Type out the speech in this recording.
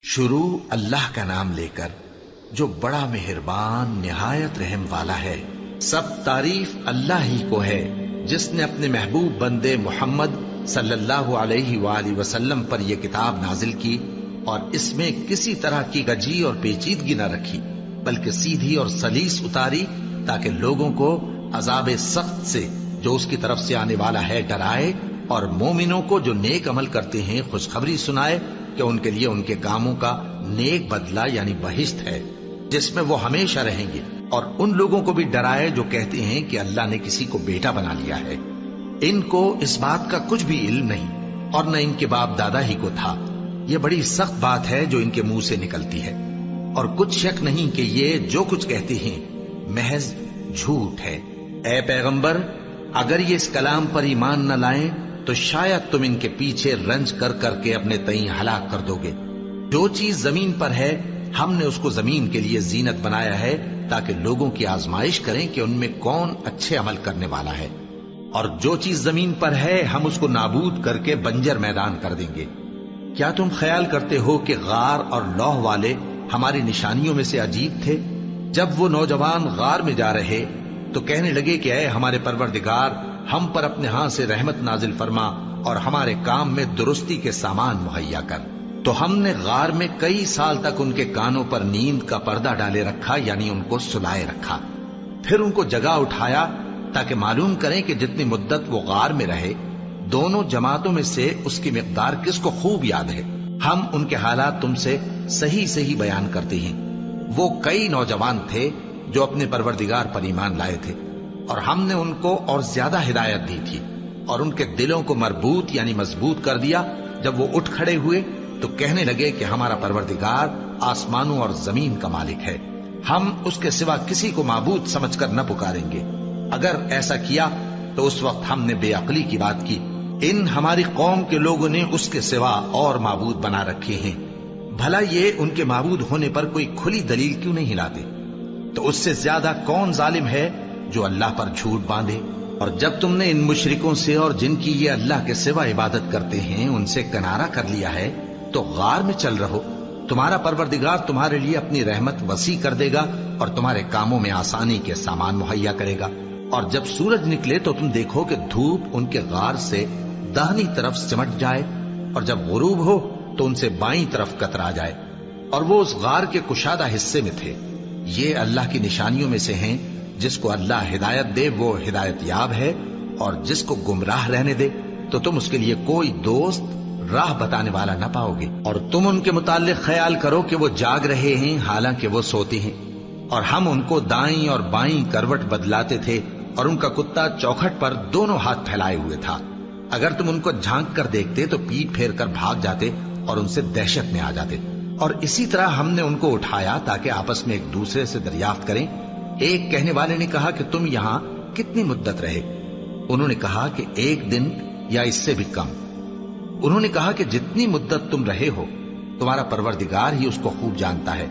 شروع اللہ کا نام لے کر جو بڑا مہربان نہایت رحم والا ہے۔ سب تعریف اللہ ہی کو ہے جس نے اپنے محبوب بندے محمد صلی اللہ علیہ وآلہ وسلم پر یہ کتاب نازل کی اور اس میں کسی طرح کی گجی اور پیچیدگی نہ رکھی، بلکہ سیدھی اور سلیس اتاری تاکہ لوگوں کو عذاب سخت سے جو اس کی طرف سے آنے والا ہے ڈرائے، اور مومنوں کو جو نیک عمل کرتے ہیں خوشخبری سنائے کہ ان کے لیے ان کے کاموں کا نیک بدلہ یعنی بہشت ہے جس میں وہ ہمیشہ رہیں گے، اور ان لوگوں کو بھی ڈرائے جو کہتے ہیں کہ اللہ نے کسی کو بیٹا بنا لیا ہے۔ ان کو اس بات کا کچھ بھی علم نہیں اور نہ ان کے باپ دادا ہی کو تھا۔ یہ بڑی سخت بات ہے جو ان کے منہ سے نکلتی ہے، اور کچھ شک نہیں کہ یہ جو کچھ کہتے ہیں محض جھوٹ ہے۔ اے پیغمبر، اگر یہ اس کلام پر ایمان نہ لائیں تو شاید تم ان کے پیچھے رنج کر کر کے اپنے تئیں ہلاک کر دو گے۔ جو چیز زمین پر ہے ہم نے اس کو زمین کے لیے زینت بنایا ہے تاکہ لوگوں کی آزمائش کریں کہ ان میں کون اچھے عمل کرنے والا ہے، اور جو چیز زمین پر ہے ہم اس کو نابود کر کے بنجر میدان کر دیں گے۔ کیا تم خیال کرتے ہو کہ غار اور لوح والے ہماری نشانیوں میں سے عجیب تھے؟ جب وہ نوجوان غار میں جا رہے تو کہنے لگے کہ اے ہمارے پروردگار، ہم پر اپنے ہاں سے رحمت نازل فرما اور ہمارے کام میں درستی کے سامان مہیا کر۔ تو ہم نے غار میں کئی سال تک ان کے کانوں پر نیند کا پردہ ڈالے رکھا، یعنی ان کو سلائے رکھا، پھر ان کو جگا اٹھایا تاکہ معلوم کریں کہ جتنی مدت وہ غار میں رہے دونوں جماعتوں میں سے اس کی مقدار کس کو خوب یاد ہے۔ ہم ان کے حالات تم سے صحیح صحیح بیان کرتے ہیں۔ وہ کئی نوجوان تھے جو اپنے پروردگار پر ایمان لائے تھے، اور ہم نے ان کو اور زیادہ ہدایت دی تھی، اور ان کے دلوں کو مربوط یعنی مضبوط کر دیا۔ جب وہ اٹھ کھڑے ہوئے تو کہنے لگے کہ ہمارا پروردگار آسمانوں اور زمین کا مالک ہے، ہم اس کے سوا کسی کو معبود سمجھ کر نہ پکاریں گے۔ اگر ایسا کیا تو اس وقت ہم نے بے عقلی کی بات کی۔ ان ہماری قوم کے لوگوں نے اس کے سوا اور معبود بنا رکھے ہیں، بھلا یہ ان کے معبود ہونے پر کوئی کھلی دلیل کیوں نہیں لاتے؟ تو اس سے زیادہ کون ظالم ہے جو اللہ پر جھوٹ باندھے؟ اور جب تم نے ان مشرکوں سے اور جن کی یہ اللہ کے سوا عبادت کرتے ہیں ان سے کنارہ کر لیا ہے تو غار میں چل رہو، تمہارا پروردگار تمہارے لیے اپنی رحمت وسیع کر دے گا اور تمہارے کاموں میں آسانی کے سامان مہیا کرے گا۔ اور جب سورج نکلے تو تم دیکھو کہ دھوپ ان کے غار سے داہنی طرف سمٹ جائے، اور جب غروب ہو تو ان سے بائیں طرف کترا جائے، اور وہ اس غار کے کشادہ حصے میں تھے۔ یہ اللہ کی نشانیوں میں سے ہیں، جس کو اللہ ہدایت دے وہ ہدایت یاب ہے، اور جس کو گمراہ رہنے دے تو تم اس کے لیے کوئی دوست راہ بتانے والا نہ پاؤ گے۔ اور تم ان کے متعلق خیال کرو کہ وہ جاگ رہے ہیں حالانکہ وہ سوتے ہیں، اور ہم ان کو دائیں اور بائیں کروٹ بدلاتے تھے، اور ان کا کتا چوکھٹ پر دونوں ہاتھ پھیلائے ہوئے تھا۔ اگر تم ان کو جھانک کر دیکھتے تو پیٹ پھیر کر بھاگ جاتے اور ان سے دہشت میں آ جاتے۔ اور اسی طرح ہم نے ان کو اٹھایا تاکہ آپس میں ایک دوسرے سے دریافت کریں۔ ایک کہنے والے نے کہا کہ تم یہاں کتنی مدت رہے؟ انہوں نے کہا کہ 1 دن یا اس سے بھی کم۔ انہوں نے کہا کہ جتنی مدت تم رہے ہو تمہارا پروردگار ہی اس کو خوب جانتا ہے۔